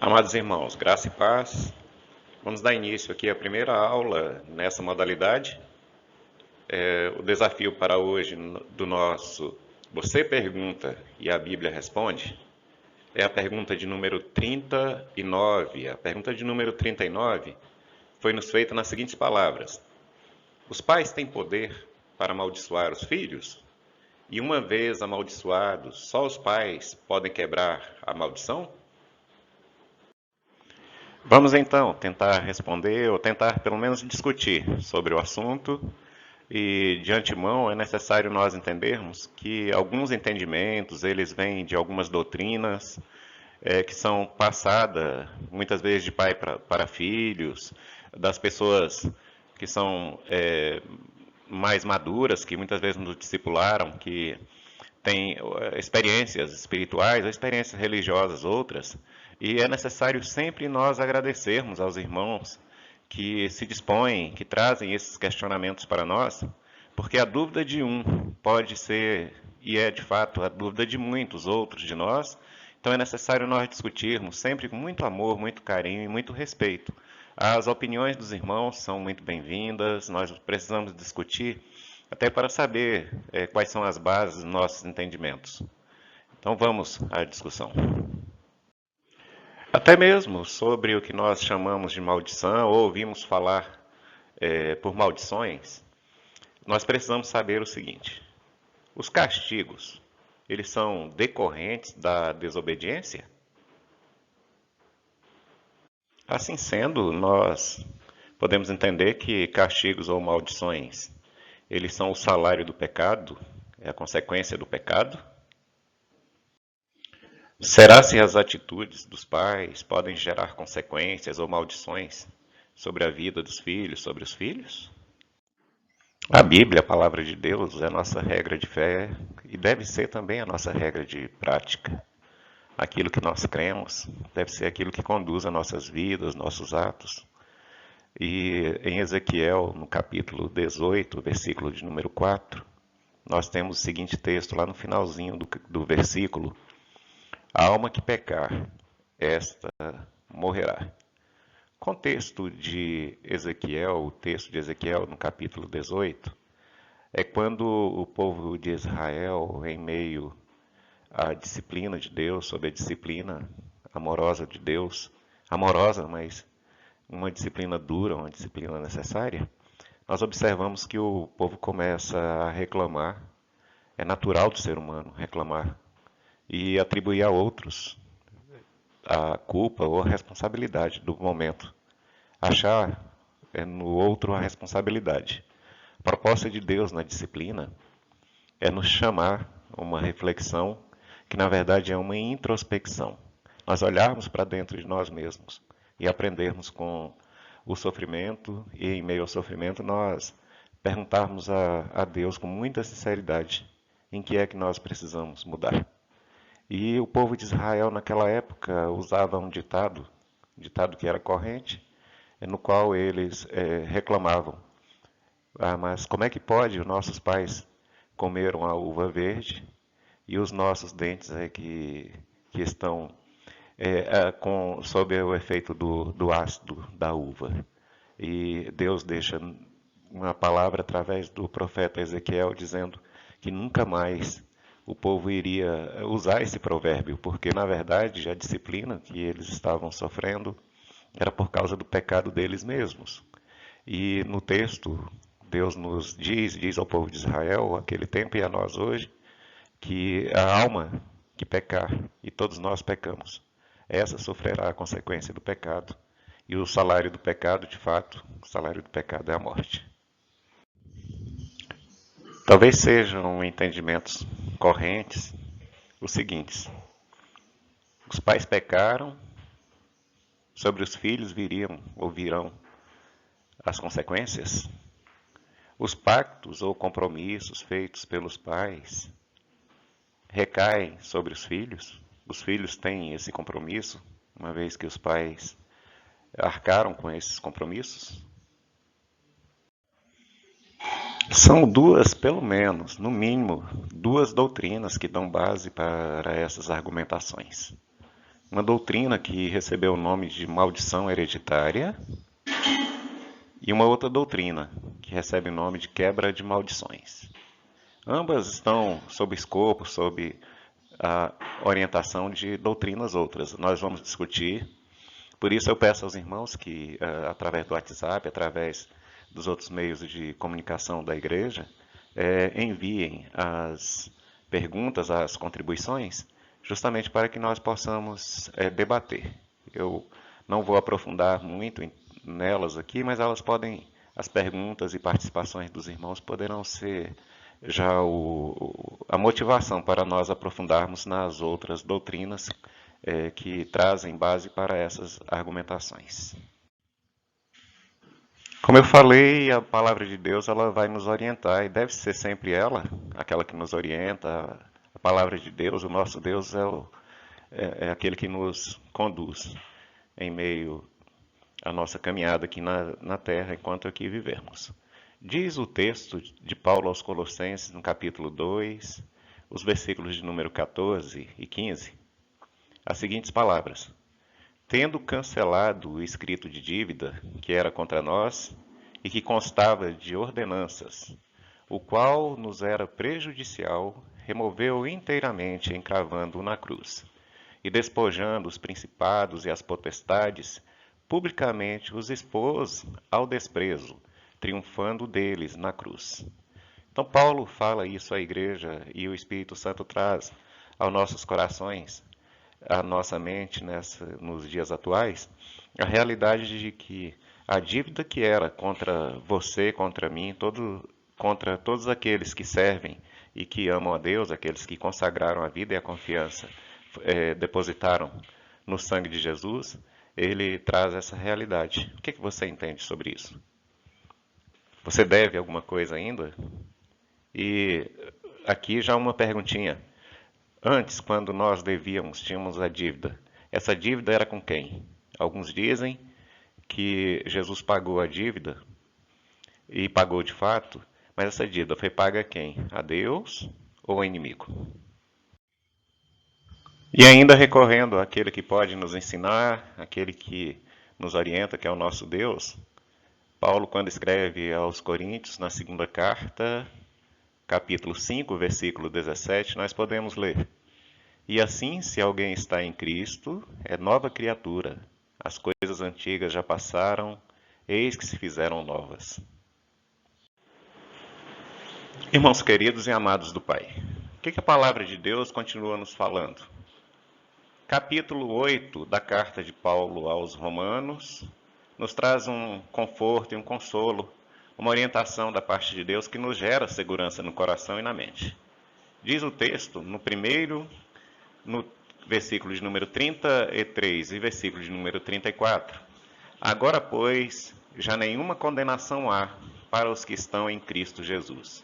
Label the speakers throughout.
Speaker 1: Amados irmãos, graça e paz. Vamos dar início aqui à primeira aula nessa modalidade. O desafio para hoje do nosso Você Pergunta e a Bíblia Responde é a pergunta de número 39. A pergunta de número 39 foi nos feita nas seguintes palavras: Os pais têm poder para amaldiçoar os filhos? E uma vez amaldiçoados, só os pais podem quebrar a maldição? Vamos então tentar responder ou tentar pelo menos discutir sobre o assunto. E de antemão é necessário nós entendermos que alguns entendimentos eles vêm de algumas doutrinas que são passadas muitas vezes de pai para filhos, das pessoas que são mais maduras, que muitas vezes nos discipularam, que têm experiências espirituais ou experiências religiosas outras, e é necessário sempre nós agradecermos aos irmãos que se dispõem, que trazem esses questionamentos para nós, porque a dúvida de um pode ser, e é de fato, a dúvida de muitos outros de nós. Então é necessário nós discutirmos sempre com muito amor, muito carinho e muito respeito. As opiniões dos irmãos são muito bem-vindas, nós precisamos discutir até para saber quais são as bases dos nossos entendimentos. Então vamos à discussão. Até mesmo sobre o que nós chamamos de maldição, ou ouvimos falar por maldições, nós precisamos saber o seguinte: os castigos, eles são decorrentes da desobediência? Assim sendo, nós podemos entender que castigos ou maldições, eles são o salário do pecado, é a consequência do pecado? Será se as atitudes dos pais podem gerar consequências ou maldições sobre a vida dos filhos, sobre os filhos? A Bíblia, a palavra de Deus, é a nossa regra de fé e deve ser também a nossa regra de prática. Aquilo que nós cremos deve ser aquilo que conduz as nossas vidas, nossos atos. E em Ezequiel, no capítulo 18, versículo de número 4, nós temos o seguinte texto lá no finalzinho do versículo: A alma que pecar, esta morrerá. Contexto de Ezequiel, o texto de Ezequiel no capítulo 18, é quando o povo de Israel, em meio à disciplina de Deus, sob a disciplina amorosa de Deus, amorosa, mas uma disciplina dura, uma disciplina necessária, nós observamos que o povo começa a reclamar. É natural do ser humano reclamar e atribuir a outros a culpa ou a responsabilidade do momento. Achar no outro a responsabilidade. A proposta de Deus na disciplina é nos chamar a uma reflexão que, na verdade, é uma introspecção. Nós olharmos para dentro de nós mesmos e aprendermos com o sofrimento, e em meio ao sofrimento nós perguntarmos a Deus com muita sinceridade em que é que nós precisamos mudar. E o povo de Israel naquela época usava um ditado que era corrente, no qual eles reclamavam: mas como é que pode os nossos pais comeram a uva verde e os nossos dentes que estão sob o efeito do ácido da uva? E Deus deixa uma palavra através do profeta Ezequiel dizendo que nunca mais o povo iria usar esse provérbio, porque na verdade a disciplina que eles estavam sofrendo era por causa do pecado deles mesmos. E no texto, Deus nos diz ao povo de Israel, aquele tempo e a nós hoje, que a alma que pecar, e todos nós pecamos, essa sofrerá a consequência do pecado. E o salário do pecado, de fato, o salário do pecado é a morte. Talvez sejam entendimentos correntes os seguintes: os pais pecaram, sobre os filhos viriam ou virão as consequências. Os pactos ou compromissos feitos pelos pais recaem sobre os filhos. Os filhos têm esse compromisso, uma vez que os pais arcaram com esses compromissos. São duas, pelo menos, no mínimo, duas doutrinas que dão base para essas argumentações. uma doutrina que recebeu o nome de maldição hereditária e uma outra doutrina que recebe o nome de quebra de maldições. Ambas estão sob escopo, sob a orientação de doutrinas outras. Nós vamos discutir. Por isso eu peço aos irmãos que, através do WhatsApp, através dos outros meios de comunicação da igreja, enviem as perguntas, as contribuições, justamente para que nós possamos debater. Eu não vou aprofundar muito nelas aqui, mas elas podem, as perguntas e participações dos irmãos poderão ser já a motivação para nós aprofundarmos nas outras doutrinas que trazem base para essas argumentações. Como eu falei, a palavra de Deus ela vai nos orientar e deve ser sempre ela, aquela que nos orienta. A palavra de Deus, o nosso Deus é aquele que nos conduz em meio à nossa caminhada aqui na terra enquanto aqui vivemos. Diz o texto de Paulo aos Colossenses, no capítulo 2, os versículos de número 14 e 15, as seguintes palavras: tendo cancelado o escrito de dívida que era contra nós e que constava de ordenanças, o qual nos era prejudicial, removeu inteiramente, encravando-o na cruz, e despojando os principados e as potestades, publicamente os expôs ao desprezo, triunfando deles na cruz. Então Paulo fala isso à igreja e o Espírito Santo traz aos nossos corações, à nossa mente nos dias atuais, a realidade de que a dívida que era contra você, contra mim, contra todos aqueles que servem e que amam a Deus, aqueles que consagraram a vida e a confiança, depositaram no sangue de Jesus, ele traz essa realidade. O que você entende sobre isso? Você deve alguma coisa ainda? E aqui já uma perguntinha. Antes, quando nós devíamos, tínhamos a dívida. Essa dívida era com quem? Alguns dizem que Jesus pagou a dívida, e pagou de fato, mas essa dívida foi paga a quem? A Deus ou ao inimigo? E ainda recorrendo àquele que pode nos ensinar, aquele que nos orienta, que é o nosso Deus, Paulo, quando escreve aos Coríntios, na segunda carta, capítulo 5, versículo 17, nós podemos ler: e assim, se alguém está em Cristo, é nova criatura. As coisas antigas já passaram, eis que se fizeram novas. Irmãos queridos e amados do Pai, o que a palavra de Deus continua nos falando? Capítulo 8 da carta de Paulo aos Romanos nos traz um conforto e um consolo, uma orientação da parte de Deus que nos gera segurança no coração e na mente. Diz o texto, no versículo de número 33 e versículo de número 34. Agora, pois, já nenhuma condenação há para os que estão em Cristo Jesus.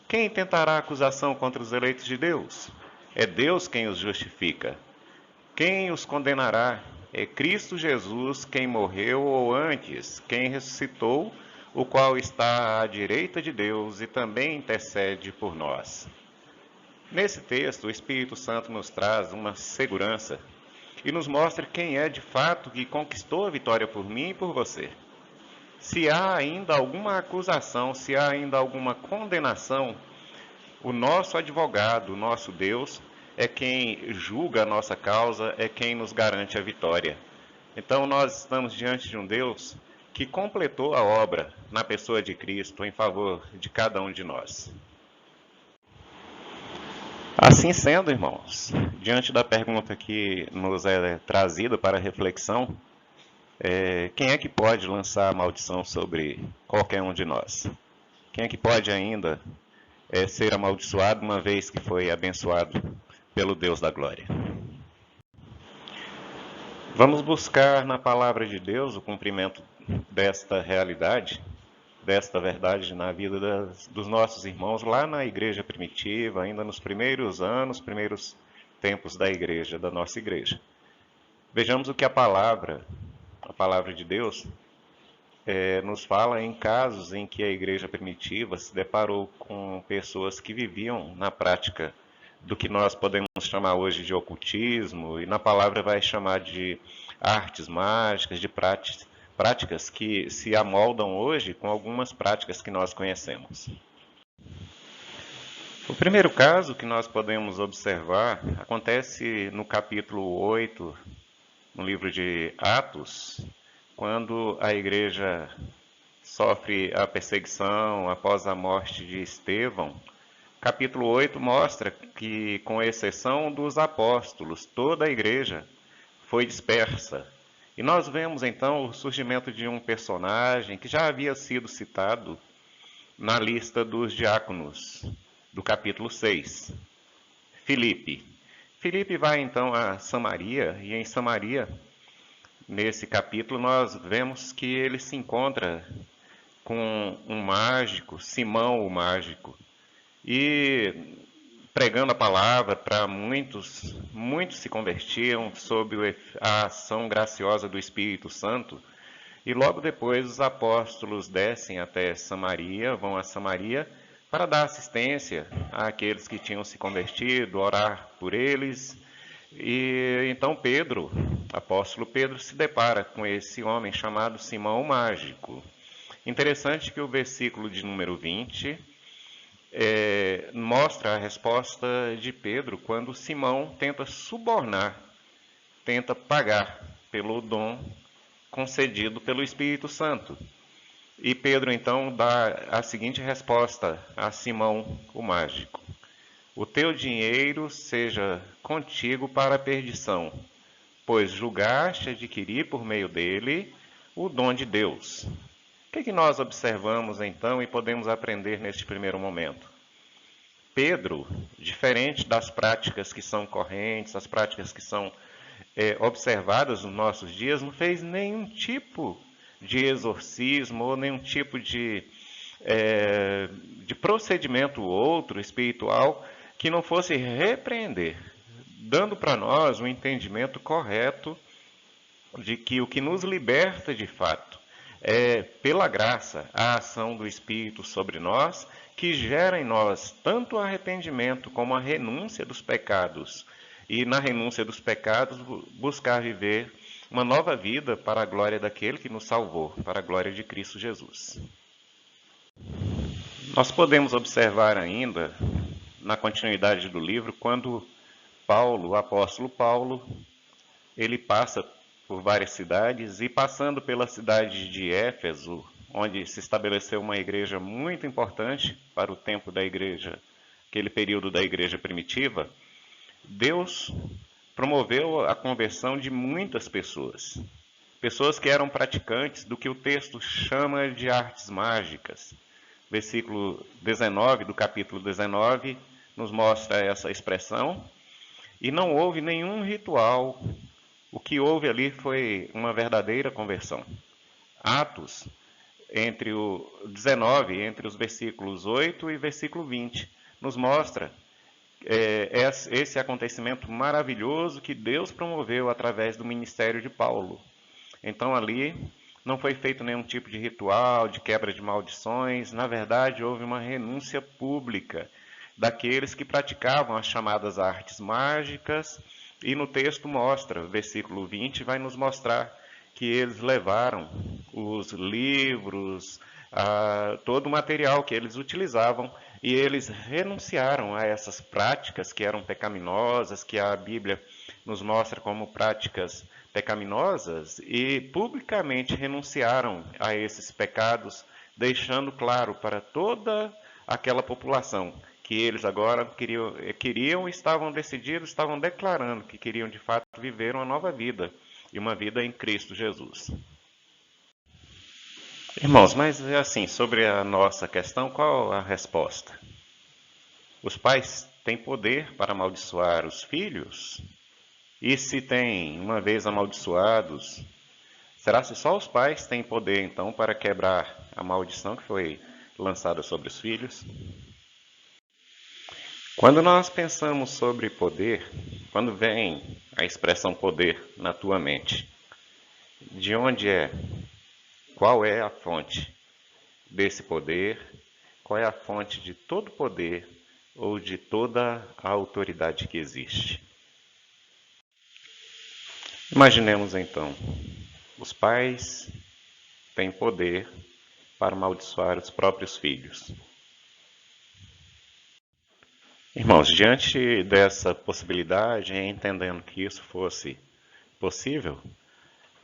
Speaker 1: Quem tentará acusação contra os eleitos de Deus? É Deus quem os justifica. Quem os condenará? É Cristo Jesus quem morreu, ou antes, quem ressuscitou, o qual está à direita de Deus e também intercede por nós. Nesse texto, o Espírito Santo nos traz uma segurança e nos mostra quem é de fato que conquistou a vitória por mim e por você. Se há ainda alguma acusação, se há ainda alguma condenação, o nosso advogado, o nosso Deus, é quem julga a nossa causa, é quem nos garante a vitória. Então nós estamos diante de um Deus que completou a obra na pessoa de Cristo em favor de cada um de nós. Assim sendo, irmãos, diante da pergunta que nos é trazida para reflexão, quem é que pode lançar a maldição sobre qualquer um de nós? Quem é que pode ainda ser amaldiçoado uma vez que foi abençoado pelo Deus da glória? Vamos buscar na palavra de Deus o cumprimento desta realidade, desta verdade na vida dos nossos irmãos lá na igreja primitiva, ainda nos primeiros anos, primeiros tempos da igreja, da nossa igreja. Vejamos o que a palavra de Deus, nos fala em casos em que a igreja primitiva se deparou com pessoas que viviam na prática do que nós podemos chamar hoje de ocultismo, e na palavra vai chamar de artes mágicas, de práticas que se amoldam hoje com algumas práticas que nós conhecemos. O primeiro caso que nós podemos observar acontece no capítulo 8, no livro de Atos, quando a igreja sofre a perseguição após a morte de Estevão. Capítulo 8 mostra que, com exceção dos apóstolos, toda a igreja foi dispersa. E nós vemos então o surgimento de um personagem que já havia sido citado na lista dos diáconos do capítulo 6, Filipe. Filipe vai então a Samaria, e em Samaria, nesse capítulo, nós vemos que ele se encontra com um mágico, Simão o mágico, e pregando a palavra para muitos se convertiam sob a ação graciosa do Espírito Santo. E logo depois os apóstolos descem até Samaria, vão a Samaria para dar assistência àqueles que tinham se convertido, orar por eles. E então Pedro, apóstolo Pedro, se depara com esse homem chamado Simão o Mágico. Interessante que o versículo de número 20 mostra a resposta de Pedro quando Simão tenta subornar, tenta pagar pelo dom concedido pelo Espírito Santo. E Pedro então dá a seguinte resposta a Simão o mágico: o teu dinheiro seja contigo para a perdição, pois julgaste adquirir por meio dele o dom de Deus. O que nós observamos então e podemos aprender neste primeiro momento? Pedro, diferente das práticas que são correntes, as práticas que são observadas nos nossos dias, não fez nenhum tipo de exorcismo ou nenhum tipo de procedimento outro espiritual que não fosse repreender, dando para nós um entendimento correto de que o que nos liberta de fato é, pela graça, a ação do Espírito sobre nós, que gera em nós tanto o arrependimento como a renúncia dos pecados. E na renúncia dos pecados, buscar viver uma nova vida para a glória daquele que nos salvou, para a glória de Cristo Jesus. Nós podemos observar ainda, na continuidade do livro, quando Paulo, o apóstolo Paulo, ele passa por várias cidades, e passando pela cidade de Éfeso, onde se estabeleceu uma igreja muito importante para o tempo da igreja, aquele período da igreja primitiva, Deus promoveu a conversão de muitas pessoas. Pessoas que eram praticantes do que o texto chama de artes mágicas. Versículo 19 do capítulo 19 nos mostra essa expressão. E não houve nenhum ritual. O que houve ali foi uma verdadeira conversão. Atos, entre o 19, entre os versículos 8 e versículo 20, nos mostra esse acontecimento maravilhoso que Deus promoveu através do ministério de Paulo. Então ali não foi feito nenhum tipo de ritual, de quebra de maldições. Na verdade, houve uma renúncia pública daqueles que praticavam as chamadas artes mágicas. E no texto mostra, versículo 20, vai nos mostrar que eles levaram os livros, todo o material que eles utilizavam, e eles renunciaram a essas práticas que eram pecaminosas, que a Bíblia nos mostra como práticas pecaminosas, e publicamente renunciaram a esses pecados, deixando claro para toda aquela população que eles agora queriam, estavam decididos, estavam declarando que queriam de fato viver uma nova vida, e uma vida em Cristo Jesus. Irmãos, mas assim, sobre a nossa questão, qual a resposta? Os pais têm poder para amaldiçoar os filhos? E se têm, uma vez amaldiçoados, será que só os pais têm poder então para quebrar a maldição que foi lançada sobre os filhos? Quando nós pensamos sobre poder, quando vem a expressão poder na tua mente, de onde é? Qual é a fonte desse poder? Qual é a fonte de todo poder ou de toda a autoridade que existe? Imaginemos então, os pais têm poder para amaldiçoar os próprios filhos. Irmãos, diante dessa possibilidade, entendendo que isso fosse possível,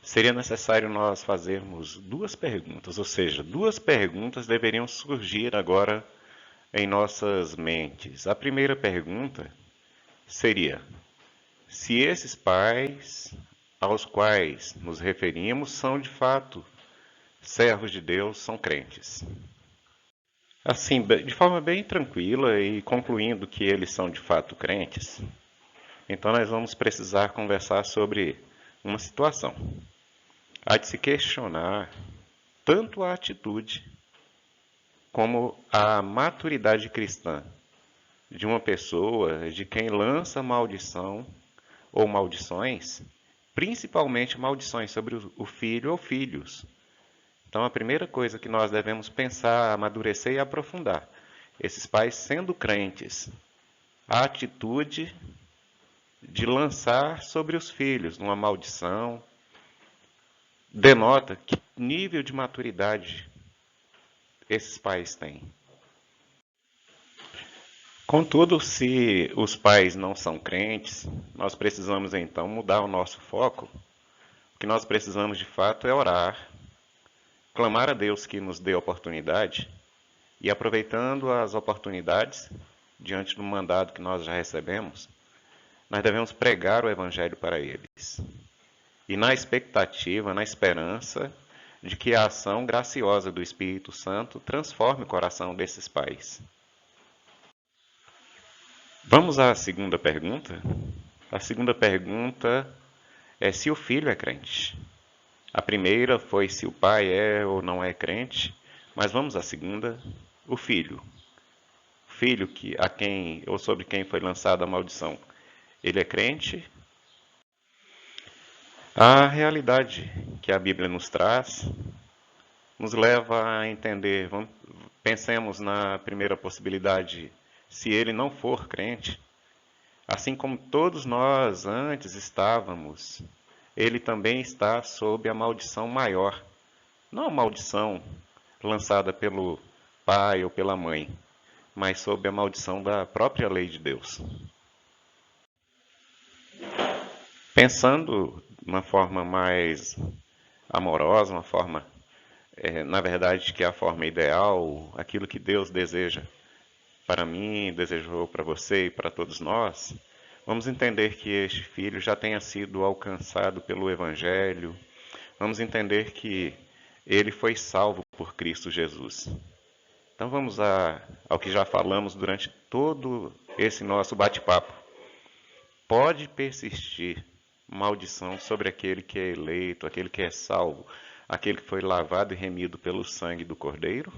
Speaker 1: seria necessário nós fazermos duas perguntas, ou seja, duas perguntas deveriam surgir agora em nossas mentes. A primeira pergunta seria: se esses pais aos quais nos referimos são de fato servos de Deus, são crentes. Assim, de forma bem tranquila e concluindo que eles são de fato crentes, então nós vamos precisar conversar sobre uma situação. Há de se questionar tanto a atitude como a maturidade cristã de uma pessoa de quem lança maldição ou maldições, principalmente maldições sobre o filho ou filhos. Então, a primeira coisa que nós devemos pensar, amadurecer e aprofundar, esses pais sendo crentes, a atitude de lançar sobre os filhos uma maldição denota que nível de maturidade esses pais têm. Contudo, se os pais não são crentes, nós precisamos então mudar o nosso foco. O que nós precisamos de fato é orar, clamar a Deus que nos dê oportunidade e, aproveitando as oportunidades, diante do mandado que nós já recebemos, nós devemos pregar o Evangelho para eles. E na expectativa, na esperança de que a ação graciosa do Espírito Santo transforme o coração desses pais. Vamos à segunda pergunta? A segunda pergunta é se o filho é crente. A primeira foi se o pai é ou não é crente, mas vamos à segunda, o filho. O filho a quem ou sobre quem foi lançada a maldição, ele é crente? A realidade que a Bíblia nos traz nos leva a entender, pensemos na primeira possibilidade, se ele não for crente, assim como todos nós antes estávamos, ele também está sob a maldição maior. Não a maldição lançada pelo pai ou pela mãe, mas sob a maldição da própria lei de Deus. Pensando de uma forma mais amorosa, uma forma, na verdade, que é a forma ideal, aquilo que Deus deseja para mim, desejou para você e para todos nós, vamos entender que este filho já tenha sido alcançado pelo Evangelho, vamos entender que ele foi salvo por Cristo Jesus. Então vamos ao que já falamos durante todo esse nosso bate-papo. Pode persistir maldição sobre aquele que é eleito, aquele que é salvo, aquele que foi lavado e remido pelo sangue do Cordeiro?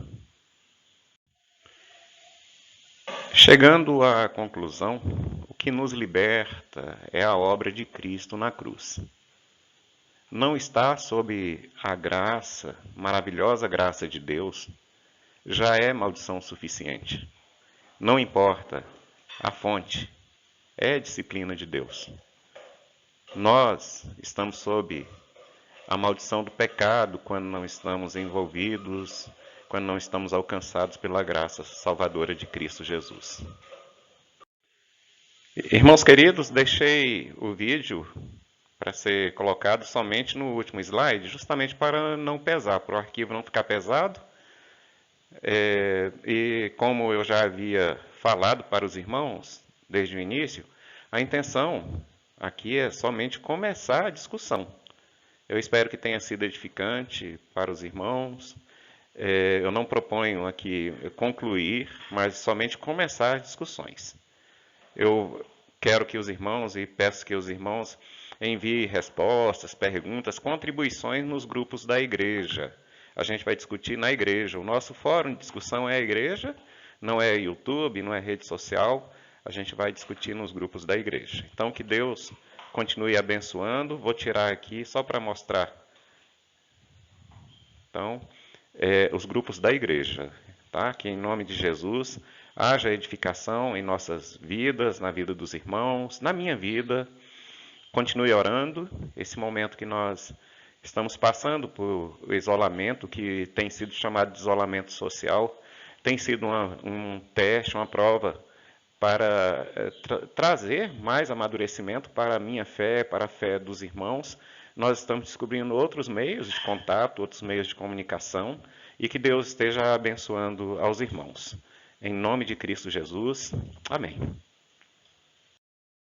Speaker 1: Chegando à conclusão, o que nos liberta é a obra de Cristo na cruz. Não está sob a graça, maravilhosa graça de Deus, já é maldição suficiente. Não importa a fonte, é disciplina de Deus. Nós estamos sob a maldição do pecado quando não estamos envolvidos, quando não estamos alcançados pela graça salvadora de Cristo Jesus. Irmãos queridos, deixei o vídeo para ser colocado somente no último slide, justamente para não pesar, para o arquivo não ficar pesado. E como eu já havia falado para os irmãos desde o início, a intenção aqui é somente começar a discussão. Eu espero que tenha sido edificante para os irmãos. Eu não proponho aqui concluir, mas somente começar as discussões. Eu quero que os irmãos, e peço que os irmãos enviem respostas, perguntas, contribuições nos grupos da igreja. A gente vai discutir na igreja. O nosso fórum de discussão é a igreja, não é YouTube, não é rede social. A gente vai discutir nos grupos da igreja. Então, que Deus continue abençoando. Vou tirar aqui só para mostrar. Então, os grupos da igreja, tá? Que em nome de Jesus haja edificação em nossas vidas, na vida dos irmãos, na minha vida. Continue orando. Esse momento que nós estamos passando por isolamento, que tem sido chamado de isolamento social, tem sido um teste, uma prova para trazer mais amadurecimento para a minha fé, para a fé dos irmãos. Nós estamos descobrindo outros meios de contato, outros meios de comunicação, e que Deus esteja abençoando aos irmãos. Em nome de Cristo Jesus. Amém.